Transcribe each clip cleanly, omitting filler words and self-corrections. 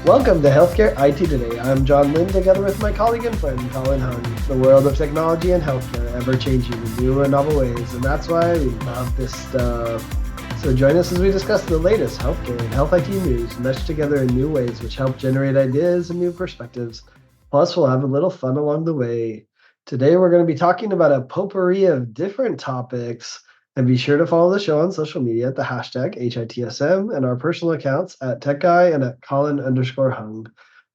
Welcome to Healthcare IT Today. I'm John Lynn, together with my colleague and friend, Colin. The world of technology and healthcare, ever-changing in new and novel ways, and that's why we love this stuff. So join us as we discuss the latest healthcare and health IT news, meshed together in new ways which help generate ideas and new perspectives. Plus, we'll have a little fun along the way. Today, we're going to be talking about a potpourri of different topics. And be sure to follow the show on social media at the hashtag HITSM and our personal accounts at TechGuy and at Colin_Hung.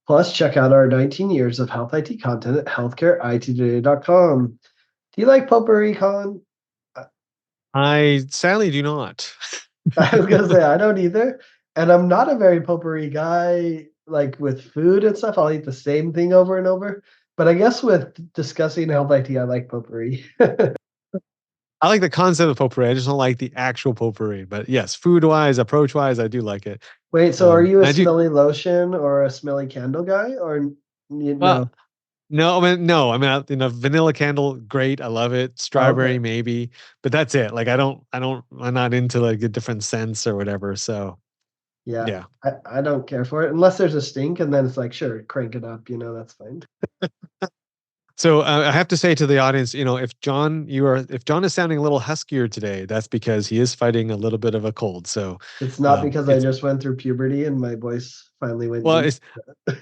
Plus, check out our 19 years of health IT content at healthcareittoday.com. Do you like potpourri, Colin? I sadly do not. I was gonna say I don't either, and I'm not a very potpourri guy. Like with food and stuff, I'll eat the same thing over and over. But I guess with discussing health IT, I like potpourri. I like the concept of potpourri. I just don't like the actual potpourri. But yes, food wise, approach wise, I do like it. Wait, so are you a I do. smelly lotion or a smelly candle guy, or Well, no? no, I mean, no, I mean, vanilla candle, great. I love it. Oh, okay. Strawberry, maybe, but that's it. Like, I'm not into like a different scents or whatever. So Yeah, yeah. I don't care for it unless there's a stink, and then it's like, sure, crank it up, that's fine. So I have to say to the audience, if John is sounding a little huskier today, that's because he is fighting a little bit of a cold. So It's not because I it's just went through puberty and my voice finally went well, deep.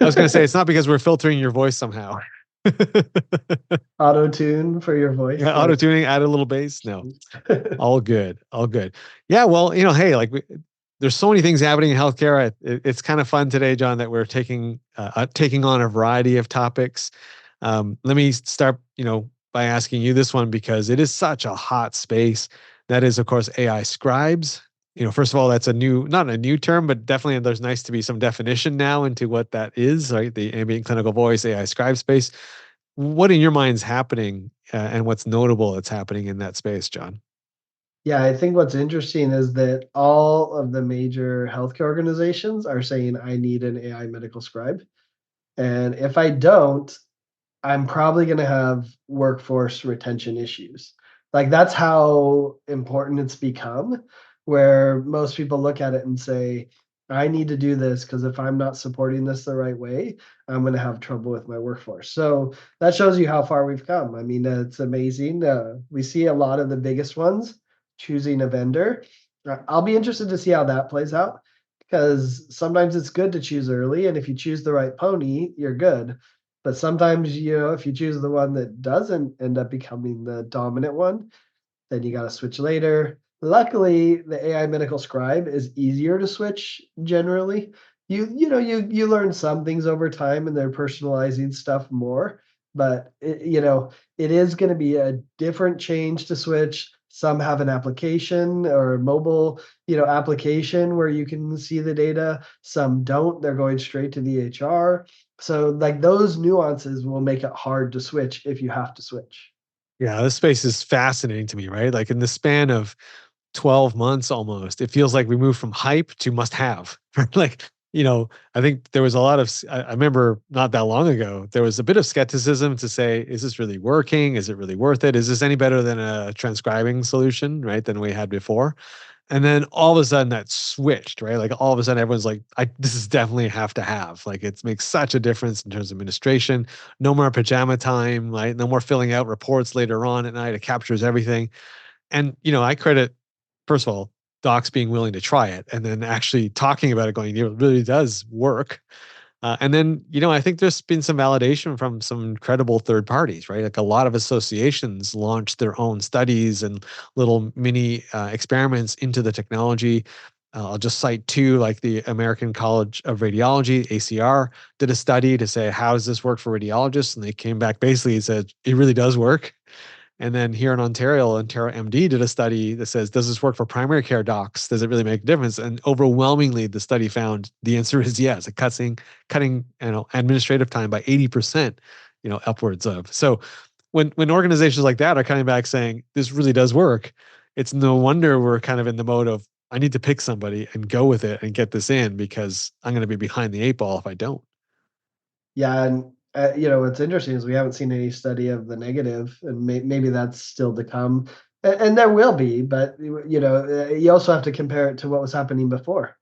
I was going to say it's not because we're filtering your voice somehow. Auto tune for your voice. Yeah, auto tuning, add a little bass. No, all good, all good. Yeah, well, hey, there's so many things happening in healthcare. It's kind of fun today, John, that we're taking on a variety of topics. Let me start, by asking you this one because it is such a hot space. That is, of course, AI scribes. First of all, that's not a new term, but definitely there's nice to be some definition now into what that is, right? The ambient clinical voice AI scribe space. What in your mind's happening, and what's notable that's happening in that space, John? Yeah, I think what's interesting is that all of the major healthcare organizations are saying I need an AI medical scribe. And if I don't, I'm probably going to have workforce retention issues. Like that's how important it's become, where most people look at it and say, I need to do this because if I'm not supporting this the right way, I'm going to have trouble with my workforce. So that shows you how far we've come. I mean, it's amazing. We see a lot of the biggest ones choosing a vendor. I'll be interested to see how that plays out because sometimes it's good to choose early. And if you choose the right pony, you're good. But sometimes, if you choose the one that doesn't end up becoming the dominant one, then you got to switch later. Luckily, the AI medical scribe is easier to switch generally. You learn some things over time and they're personalizing stuff more, but it is going to be a different change to switch. Some have an application or a mobile, application where you can see the data. Some don't. They're going straight to the HR. So like those nuances will make it hard to switch if you have to switch. Yeah, this space is fascinating to me, right? Like in the span of 12 months almost, it feels like we moved from hype to must have. Like, I think there was a lot of, I remember not that long ago, there was a bit of skepticism to say, is this really working? Is it really worth it? Is this any better than a transcribing solution, right? Than we had before? And then all of a sudden that switched, right? Like all of a sudden everyone's like, this is definitely have to have. Like it makes such a difference in terms of administration. No more pajama time, right? No more filling out reports later on at night. It captures everything. And, I credit, first of all, docs being willing to try it and then actually talking about it going, it really does work. And then, I think there's been some validation from some credible third parties, right? Like a lot of associations launched their own studies and little mini experiments into the technology. I'll just cite two, like the American College of Radiology, ACR, did a study to say, how does this work for radiologists? And they came back basically and said, it really does work. And then here in Ontario, Ontario MD did a study that says, does this work for primary care docs? Does it really make a difference? And overwhelmingly, the study found the answer is yes. It cutting administrative time by 80%, upwards of. So when organizations like that are coming back saying this really does work, it's no wonder we're kind of in the mode of I need to pick somebody and go with it and get this in because I'm going to be behind the eight ball if I don't. Yeah, and what's interesting is we haven't seen any study of the negative, and maybe that's still to come, and there will be. But you also have to compare it to what was happening before.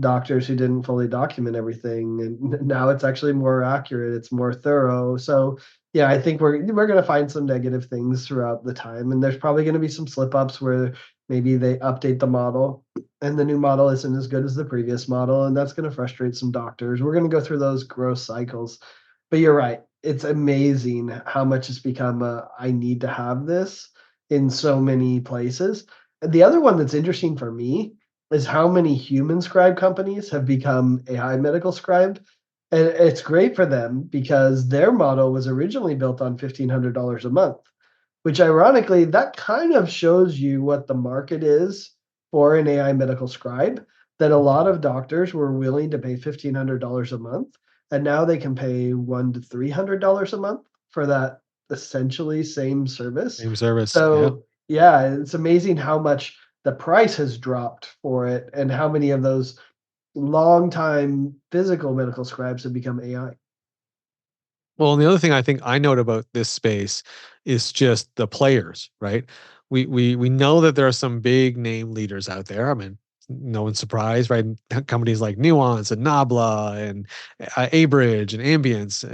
doctors who didn't fully document everything, and now it's actually more accurate, it's more thorough. So yeah, I think we're going to find some negative things throughout the time, and there's probably going to be some slip ups where maybe they update the model and the new model isn't as good as the previous model, and that's going to frustrate some doctors. We're going to go through those growth cycles. But you're right, it's amazing how much it's become I need to have this in so many places. The other one that's interesting for me is how many human scribe companies have become AI medical scribe. And it's great for them because their model was originally built on $1,500 a month, which ironically, that kind of shows you what the market is for an AI medical scribe. That a lot of doctors were willing to pay $1,500 a month, and now they can pay $100 to $300 a month for that essentially same service. Same service. Yeah. So yeah, it's amazing how much the price has dropped for it and how many of those long-time physical medical scribes have become AI. Well, and the other thing I think I note about this space is just the players, right? We know that there are some big name leaders out there. I mean, no one's surprised, right? Companies like Nuance and Nabla and Abridge and Ambience.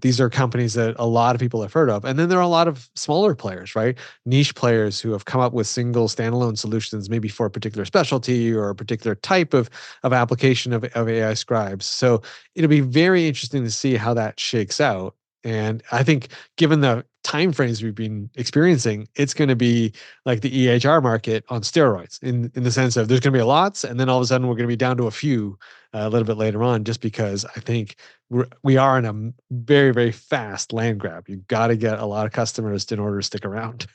These are companies that a lot of people have heard of. And then there are a lot of smaller players, right? Niche players who have come up with single standalone solutions, maybe for a particular specialty or a particular type of application of AI scribes. So it'll be very interesting to see how that shakes out. And I think given the timeframes we've been experiencing, it's going to be like the EHR market on steroids in the sense of there's going to be lots, and then all of a sudden we're going to be down to a few a little bit later on, just because I think we are in a very, very fast land grab. You've got to get a lot of customers in order to stick around.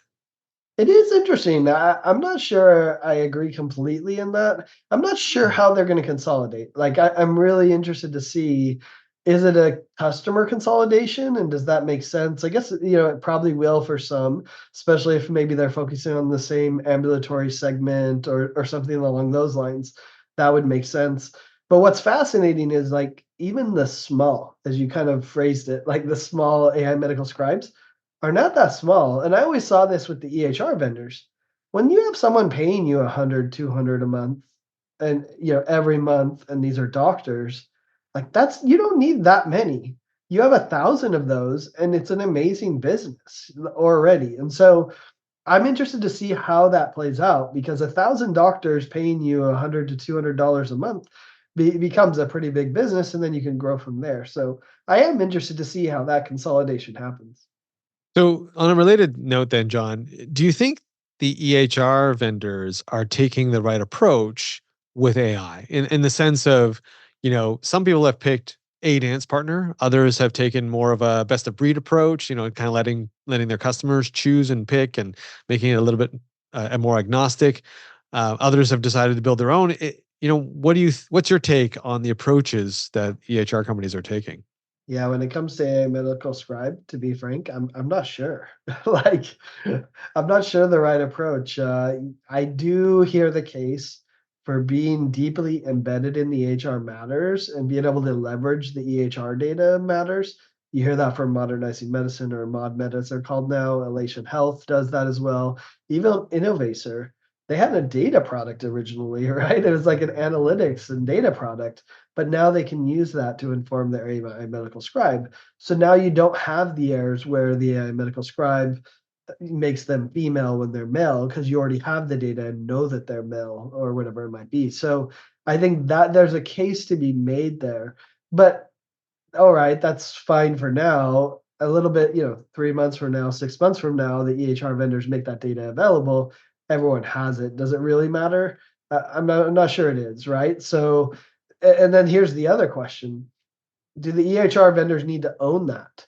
It is interesting. I'm not sure I agree completely in that. I'm not sure how they're going to consolidate. Like, I'm really interested to see, is it a customer consolidation and does that make sense? I guess, it probably will for some, especially if maybe they're focusing on the same ambulatory segment or something along those lines. That would make sense. But what's fascinating is like even the small, as you kind of phrased it, like the small AI medical scribes are not that small. And I always saw this with the EHR vendors. When you have someone paying you 100, 200 a month and every month, and these are doctors, like that's you don't need that many. You have 1,000 of those, and it's an amazing business already. And so I'm interested to see how that plays out because 1,000 doctors paying you $100 to $200 a month becomes a pretty big business, and then you can grow from there. So I am interested to see how that consolidation happens. So, on a related note, then, John, do you think the EHR vendors are taking the right approach with AI in the sense of, some people have picked a dance partner, others have taken more of a best of breed approach, kind of letting their customers choose and pick and making it a little bit more agnostic. Others have decided to build their own. What's your take on the approaches that EHR companies are taking? Yeah, when it comes to a medical scribe, to be frank, I'm not sure. Like, I'm not sure the right approach. I do hear the case for being deeply embedded in the HR matters and being able to leverage the EHR data matters. You hear that from Modernizing Medicine or ModMed as they're called now. Elation Health does that as well. Even Innovacer, they had a data product originally, right? It was like an analytics and data product, but now they can use that to inform their AI medical scribe. So now you don't have the errors where the AI medical scribe makes them female when they're male because you already have the data and know that they're male or whatever it might be. So I think that there's a case to be made there. But all right, that's fine for now. A little bit, 3 months from now, 6 months from now, the EHR vendors make that data available. Everyone has it. Does it really matter? I'm not sure it is, right? So, and then here's the other question: do the EHR vendors need to own that,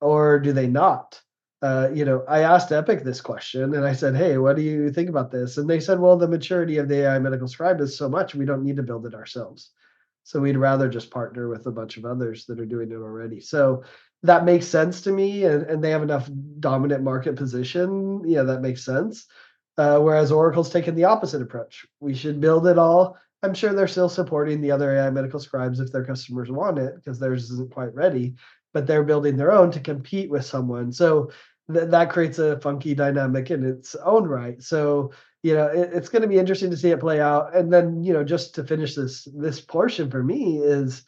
or do they not? I asked Epic this question, and I said, "Hey, what do you think about this?" And they said, "Well, the maturity of the AI medical scribe is so much, we don't need to build it ourselves." So we'd rather just partner with a bunch of others that are doing it already. So that makes sense to me, and they have enough dominant market position. Yeah, that makes sense. Whereas Oracle's taken the opposite approach. We should build it all. I'm sure they're still supporting the other AI medical scribes if their customers want it because theirs isn't quite ready, but they're building their own to compete with someone. So that creates a funky dynamic in its own right. So, it's going to be interesting to see it play out. And then, just to finish this portion for me is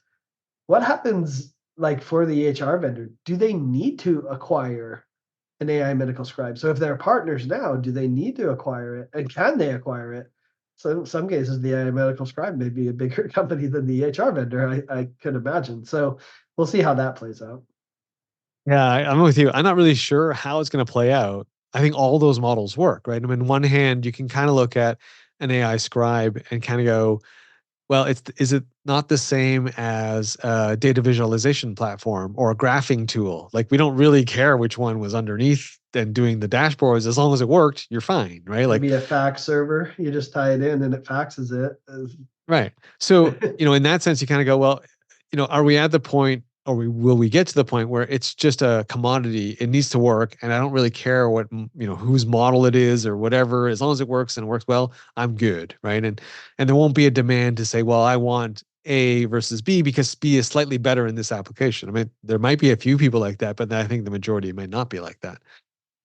what happens like for the EHR vendor? Do they need to acquire an AI medical scribe? So if they're partners now, do they need to acquire it? And can they acquire it? So in some cases, the AI medical scribe may be a bigger company than the EHR vendor, I could imagine. So we'll see how that plays out. Yeah, I'm with you. I'm not really sure how it's going to play out. I think all those models work, right? I mean, one hand, you can kind of look at an AI scribe and kind of go, well, is it not the same as a data visualization platform or a graphing tool? Like we don't really care which one was underneath and doing the dashboards. As long as it worked, you're fine, right? Like, Maybe a fax server, you just tie it in and it faxes right. So, it. in that sense, you kind of go, well, are we at the point or will we get to the point where it's just a commodity? It needs to work. And I don't really care what, whose model it is or whatever. As long as it works and it works well, I'm good. Right. And there won't be a demand to say, well, I want A versus B because B is slightly better in this application. I mean, there might be a few people like that, but I think the majority might not be like that.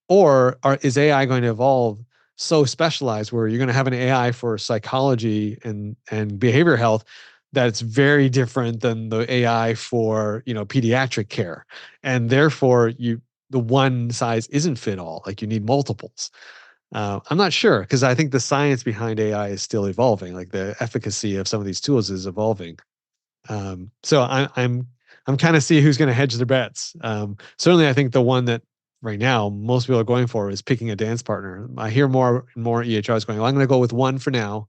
Or is AI going to evolve so specialized where you're going to have an AI for psychology and behavior health that's very different than the AI for pediatric care, and therefore the one size isn't fit all. Like you need multiples. I'm not sure because I think the science behind AI is still evolving. Like the efficacy of some of these tools is evolving. So I'm kind of see who's going to hedge their bets. Certainly, I think the one that right now most people are going for is picking a dance partner. I hear more and more EHRs going, well, I'm going to go with one for now,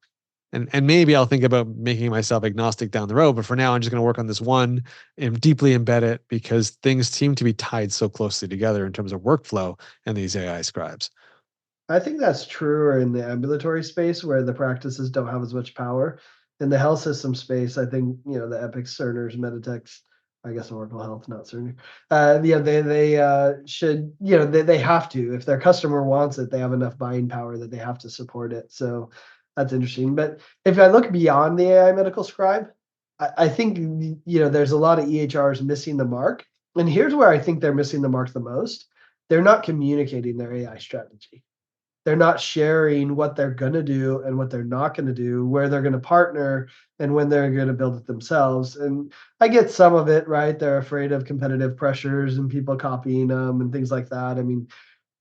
and maybe I'll think about making myself agnostic down the road. But for now, I'm just going to work on this one and deeply embed it because things seem to be tied so closely together in terms of workflow and these AI scribes. I think that's truer in the ambulatory space where the practices don't have as much power. In the health system space, I think, the Epics, Cerners, Meditechs, I guess Oracle Health, not Cerner. Yeah, they should, they have to. If their customer wants it, they have enough buying power that they have to support it. So that's interesting. But if I look beyond the AI medical scribe, I think, there's a lot of EHRs missing the mark. And here's where I think they're missing the mark the most. They're not communicating their AI strategy. They're not sharing what they're going to do and what they're not going to do, where they're going to partner and when they're going to build it themselves. And I get some of it, right? They're afraid of competitive pressures and people copying them and things like that. I mean,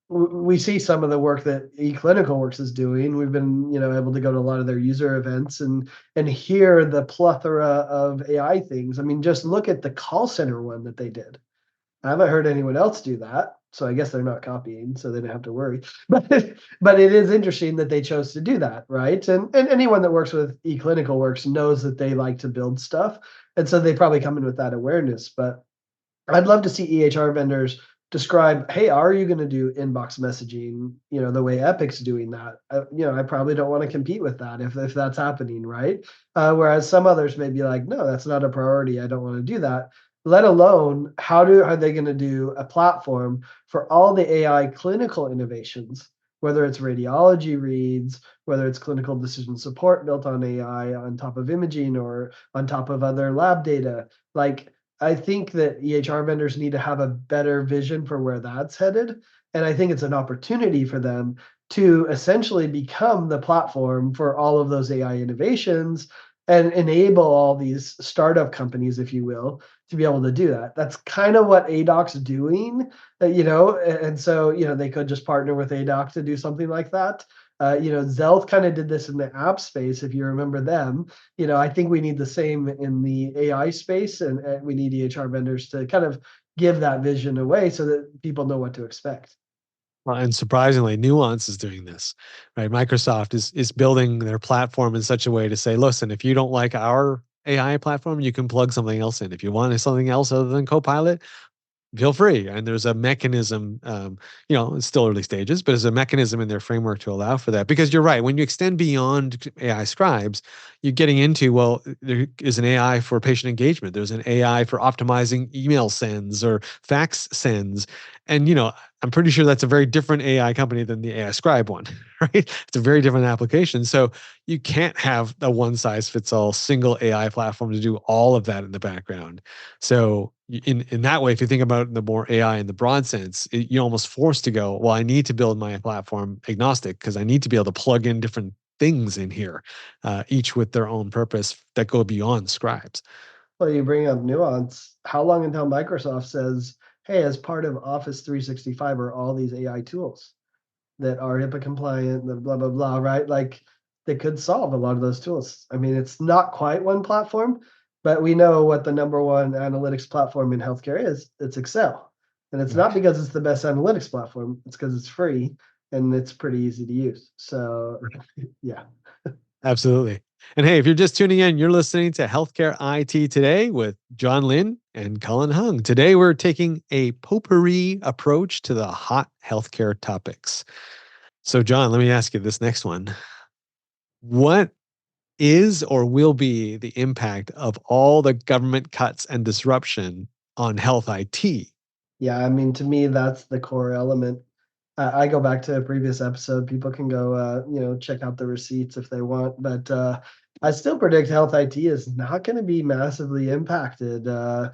we see some of the work that eClinicalWorks is doing. We've been, able to go to a lot of their user events and hear the plethora of AI things. I mean, just look at the call center one that they did. I haven't heard anyone else do that, so I guess they're not copying, so they don't have to worry. But it is interesting that they chose to do that, right? And anyone that works with eClinicalWorks knows that they like to build stuff, and so they probably come in with that awareness. But I'd love to see EHR vendors describe, hey, are you going to do inbox messaging, the way Epic's doing that? I probably don't want to compete with that if that's happening, right? Whereas some others may be like, no, that's not a priority. I don't want to do that. Let alone, are they going to do a platform for all the AI clinical innovations, whether it's radiology reads, whether it's clinical decision support built on AI on top of imaging or on top of other lab data? Like, I think that EHR vendors need to have a better vision for where that's headed. And I think it's an opportunity for them to essentially become the platform for all of those AI innovations and enable all these startup companies, if you will, to be able to do that. That's kind of what ADOC's doing, and so, they could just partner with ADOC to do something like that. Zelth kind of did this in the app space, if you remember them. I think we need the same in the AI space, and we need EHR vendors to kind of give that vision away so that people know what to expect. Well, and surprisingly, Nuance is doing this, right? Microsoft is building their platform in such a way to say, listen, if you don't like our AI platform, you can plug something else in. If you want something else other than Copilot, feel free. And there's a mechanism, it's still early stages, but there's a mechanism in their framework to allow for that. Because you're right, when you extend beyond AI scribes, you're getting into, well, there is an AI for patient engagement. There's an AI for optimizing email sends or fax sends. And, I'm pretty sure that's a very different AI company than the AI Scribe one, right? It's a very different application. So you can't have a one size fits all single AI platform to do all of that in the background. So in that way, if you think about the more AI in the broad sense, you're almost forced to go, well, I need to build my platform agnostic because I need to be able to plug in different things in here, each with their own purpose that go beyond scribes. Well, you bring up nuance. How long until Microsoft says, hey, as part of Office 365 are all these AI tools that are HIPAA compliant, the blah, blah, blah, right? Like they could solve a lot of those tools. I mean, it's not quite one platform, but we know what the number one analytics platform in healthcare is. It's Excel. And it's not Right. because it's the best analytics platform, it's because it's free and it's pretty easy to use. So, yeah. Absolutely. And hey, if you're just tuning in, you're listening to Healthcare IT Today with John Lynn and Colin Hung. Today, we're taking a potpourri approach to the hot healthcare topics. So, John, let me ask you this next one. What is or will be the impact of all the government cuts and disruption on health IT? Yeah, I mean, to me, that's the core element. I go back to a previous episode. People can go, check out the receipts if they want. But I still predict health IT is not going to be massively impacted. The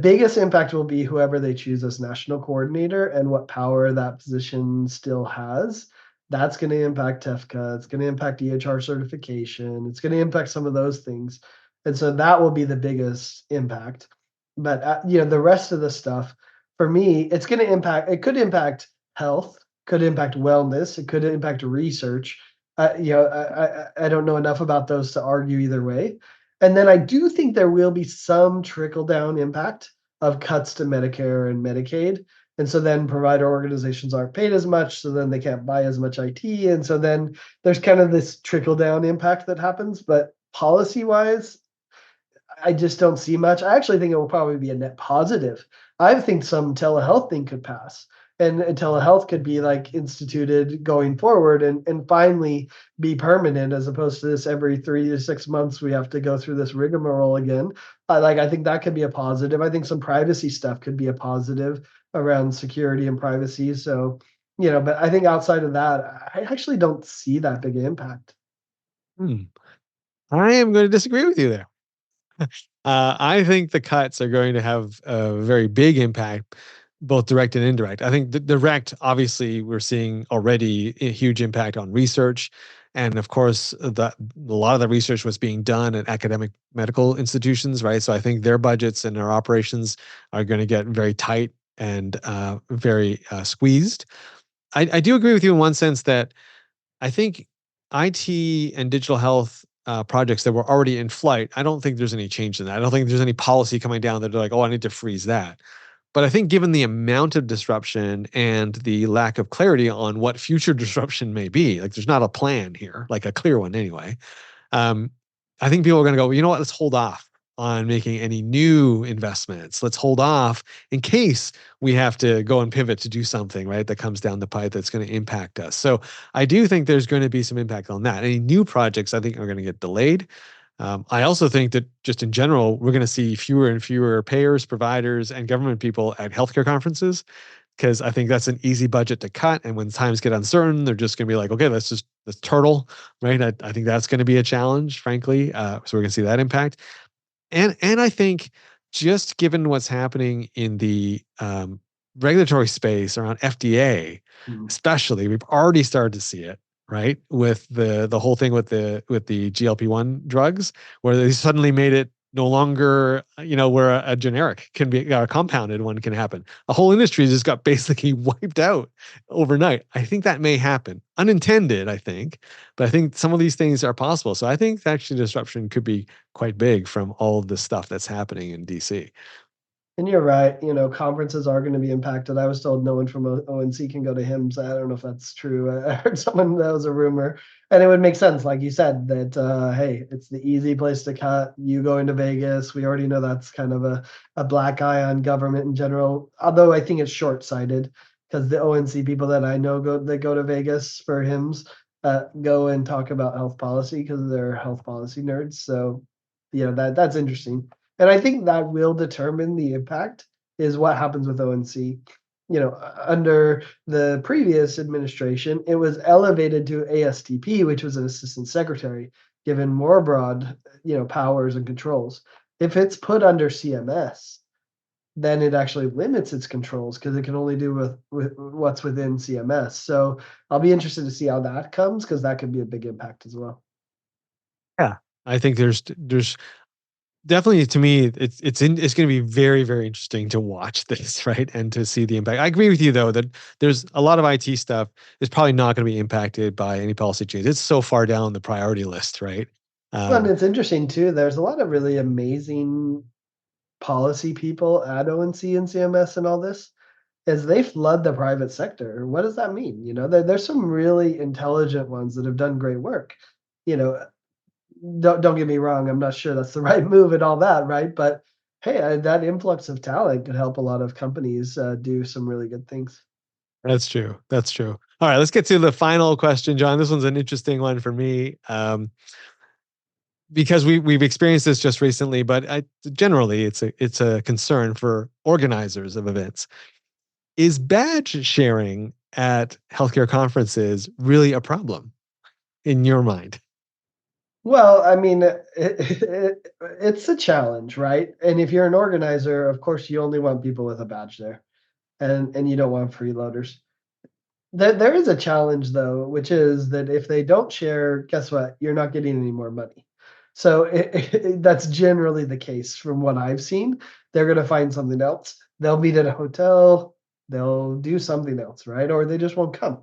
biggest impact will be whoever they choose as national coordinator and what power that position still has. That's going to impact TEFCA. It's going to impact EHR certification. It's going to impact some of those things. And so that will be the biggest impact. But the rest of the stuff, for me, it's going to impact. It could impact health, could impact wellness, it could impact research. I don't know enough about those to argue either way. And then I do think there will be some trickle down impact of cuts to Medicare and Medicaid. And so then provider organizations aren't paid as much, so then they can't buy as much IT. And so then there's kind of this trickle down impact that happens. But policy wise, I just don't see much. I actually think it will probably be a net positive. I think some telehealth thing could pass, and telehealth could be like instituted going forward and finally be permanent as opposed to this every 3 to 6 months we have to go through this rigmarole again. I think that could be a positive. I think some privacy stuff could be a positive around security and privacy. So, but I think outside of that, I actually don't see that big impact. Hmm. I am going to disagree with you there. I think the cuts are going to have a very big impact, both direct and indirect. I think the direct, obviously, we're seeing already a huge impact on research, and of course, a lot of the research was being done at academic medical institutions, right? So I think their budgets and their operations are going to get very tight and very squeezed. I do agree with you in one sense that I think IT and digital health projects that were already in flight, I don't think there's any change in that. I don't think there's any policy coming down that they're like, oh, I need to freeze that. But I think given the amount of disruption and the lack of clarity on what future disruption may be, like there's not a plan here, like a clear one anyway. Um, I think people are going to go, well, you know what? Let's hold off on making any new investments. Let's hold off in case we have to go and pivot to do something, right? That comes down the pipe that's going to impact us. So I do think there's going to be some impact on that. Any new projects, I think, are going to get delayed. I also think that just in general, we're going to see fewer and fewer payers, providers, and government people at healthcare conferences because I think that's an easy budget to cut. And when times get uncertain, they're just going to be like, okay, let's turtle, right? I think that's going to be a challenge, frankly. So we're going to see that impact. And I think just given what's happening in the regulatory space around FDA, Mm. especially, we've already started to see it, right? With the whole thing with the GLP-1 drugs, where they suddenly made it no longer, where a generic can be a compounded one can happen. A whole industry just got basically wiped out overnight. I think that may happen, unintended, I think, but I think some of these things are possible. So I think actually disruption could be quite big from all of the stuff that's happening in DC. And you're right, conferences are going to be impacted. I was told no one from ONC can go to HIMSS. I don't know if that's true. I heard someone that was a rumor, and it would make sense, like you said, that hey, it's the easy place to cut. You going to Vegas, we already know that's kind of a black eye on government in general. Although I think it's short sighted because the ONC people that I know go to Vegas for HIMSS go and talk about health policy because they're health policy nerds. So, that's interesting. And I think that will determine the impact is what happens with ONC. under the previous administration, it was elevated to ASTP, which was an assistant secretary, given more broad, powers and controls. If it's put under CMS, then it actually limits its controls because it can only do with what's within CMS. So I'll be interested to see how that comes because that could be a big impact as well. Yeah. I think there's definitely, to me, it's going to be very, very interesting to watch this, right? And to see the impact. I agree with you though that there's a lot of IT stuff is probably not going to be impacted by any policy change. It's so far down the priority list, right? Well, and Um, it's interesting too. There's a lot of really amazing policy people at ONC and CMS and all this, is they flood the private sector. What does that mean? There's some really intelligent ones that have done great work. You know, don't get me wrong. I'm not sure that's the right move and all that, right? But hey, that influx of talent could help a lot of companies do some really good things. that's true. That's true. All right, let's get to the final question, John. This one's an interesting one for me. Because we've experienced this just recently, but generally it's a concern for organizers of events. Is badge sharing at healthcare conferences really a problem in your mind? Well, I mean, it's a challenge, right? And if you're an organizer, of course, you only want people with a badge there, and you don't want freeloaders. There is a challenge though, which is that if they don't share, guess what? You're not getting any more money. So that's generally the case from what I've seen. They're going to find something else. They'll meet at a hotel. They'll do something else, right? Or they just won't come.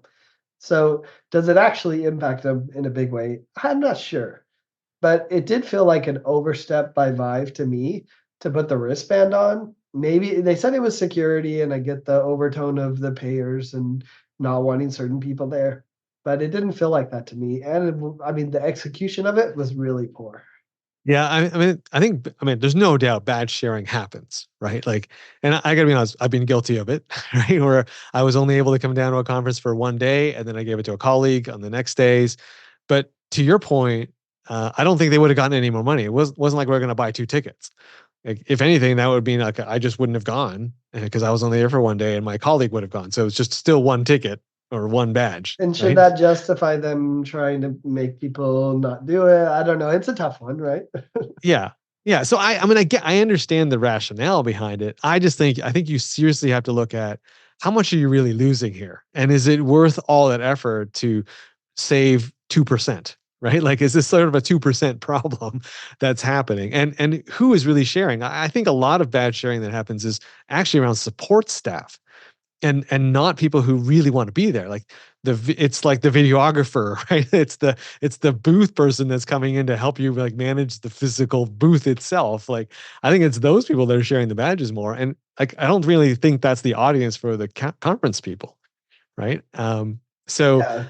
So does it actually impact them in a big way? I'm not sure, but it did feel like an overstep by Vive to me to put the wristband on. Maybe they said it was security, and I get the overtone of the payers and not wanting certain people there, but it didn't feel like that to me. And I mean, the execution of it was really poor. Yeah, I mean, there's no doubt badge sharing happens, right? Like, and I gotta be honest, I've been guilty of it, right? Where I was only able to come down to a conference for one day, and then I gave it to a colleague on the next days. But to your point, I don't think they would have gotten any more money. It wasn't like we are going to buy two tickets. Like, if anything, that would be like I just wouldn't have gone because I was only there for one day, and my colleague would have gone. So it's just still one ticket or one badge, And should right? that justify them trying to make people not do it? I don't know. It's a tough one, right? Yeah. Yeah. So I mean, I understand the rationale behind it. I think you seriously have to look at how much are you really losing here? And is it worth all that effort to save 2%? Right? Like, is this sort of a 2% problem that's happening? And who is really sharing? I think a lot of bad sharing that happens is actually around support staff and not people who really want to be there. Like it's like the videographer, right? It's the booth person that's coming in to help you like manage the physical booth itself. Like, I think it's those people that are sharing the badges more. And like, I don't really think that's the audience for the conference people, right? So Yeah.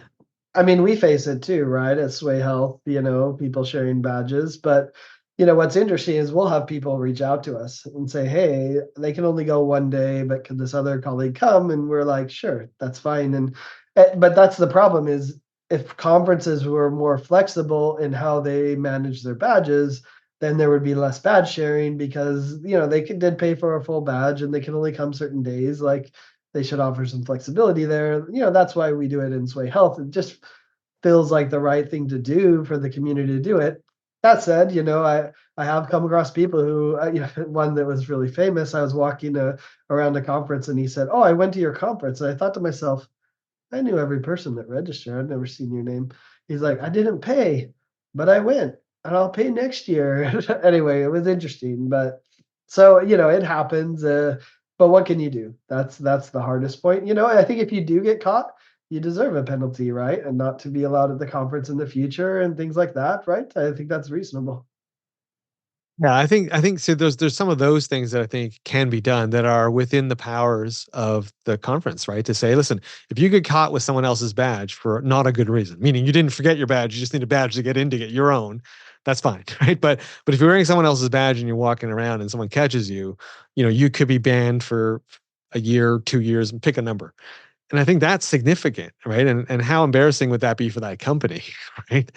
I mean, we face it too, right? At Sway Health, people sharing badges. But, what's interesting is we'll have people reach out to us and say, hey, they can only go one day, but could this other colleague come? And we're like, sure, that's fine. But that's the problem is if conferences were more flexible in how they manage their badges, then there would be less badge sharing because, did pay for a full badge and they can only come certain days. Like, they should offer some flexibility there. That's why we do it in Sway Health. It just feels like the right thing to do for the community to do it. That said, I have come across people who, one that was really famous. I was walking around a conference and he said, "Oh, I went to your conference." And I thought to myself, I knew every person that registered. I'd never seen your name. He's like, "I didn't pay, but I went and I'll pay next year." Anyway, it was interesting, but so, it happens. But what can you do? That's the hardest point. I think if you do get caught, you deserve a penalty, right? And not to be allowed at the conference in the future and things like that, right? I think that's reasonable. yeah, I think so. There's some of those things that I think can be done that are within the powers of the conference, right? To say, listen, if you get caught with someone else's badge for not a good reason, meaning you didn't forget your badge, you just need a badge to get in to get your own, that's fine, right? But if you're wearing someone else's badge and you're walking around and someone catches you, you could be banned for a year, 2 years, and pick a number. And I think that's significant, right? And how embarrassing would that be for that company, right?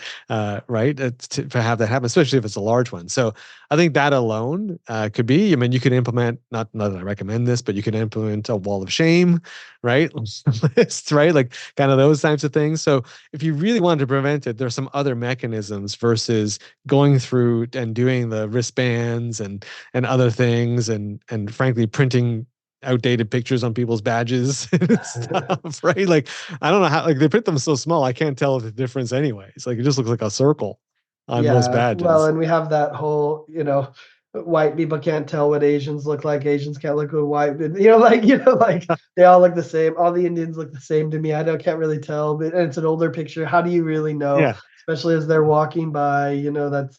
Right? To have that happen, especially if it's a large one. So I think that alone could be. I mean, you could implement, not that I recommend this, but you can implement a wall of shame, right? List, right? Like kind of those types of things. So if you really wanted to prevent it, there's some other mechanisms versus going through and doing the wristbands and other things, and frankly printing outdated pictures on people's badges and stuff, right? Like, I don't know how, like, they print them so small, I can't tell the difference anyways. Like, it just looks like a circle on most Yeah, well, badges. and we have that whole, white people can't tell what Asians look like. Asians can't look what white, like they all look the same. All the Indians look the same to me. I don't can't really tell, but and it's an older picture. How do you really know? Yeah. Especially as they're walking by, that's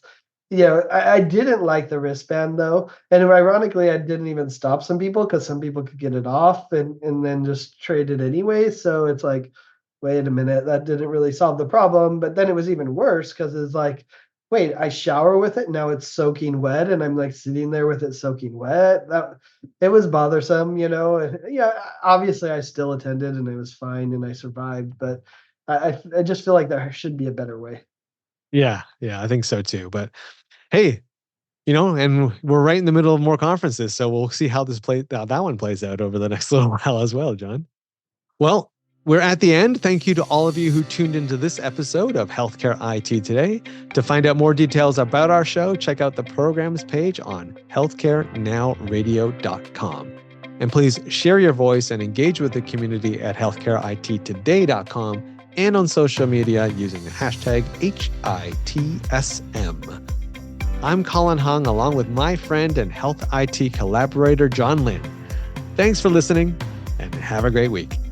I didn't like the wristband though. And ironically, I didn't even stop some people because some people could get it off and then just trade it anyway. So it's like, wait a minute, that didn't really solve the problem. But then it was even worse because it's like, wait, I shower with it, now it's soaking wet, and I'm like sitting there with it soaking wet. That it was bothersome, And yeah, obviously I still attended and it was fine and I survived, but I just feel like there should be a better way. Yeah. Yeah. I think so too. But hey, and we're right in the middle of more conferences. So we'll see how that one plays out over the next little while as well, John. Well, we're at the end. Thank you to all of you who tuned into this episode of Healthcare IT Today. To find out more details about our show, check out the programs page on healthcarenowradio.com. And please share your voice and engage with the community at healthcareittoday.com and on social media using the hashtag HITSM. I'm Colin Hung, along with my friend and health IT collaborator, John Lynn. Thanks for listening, and have a great week.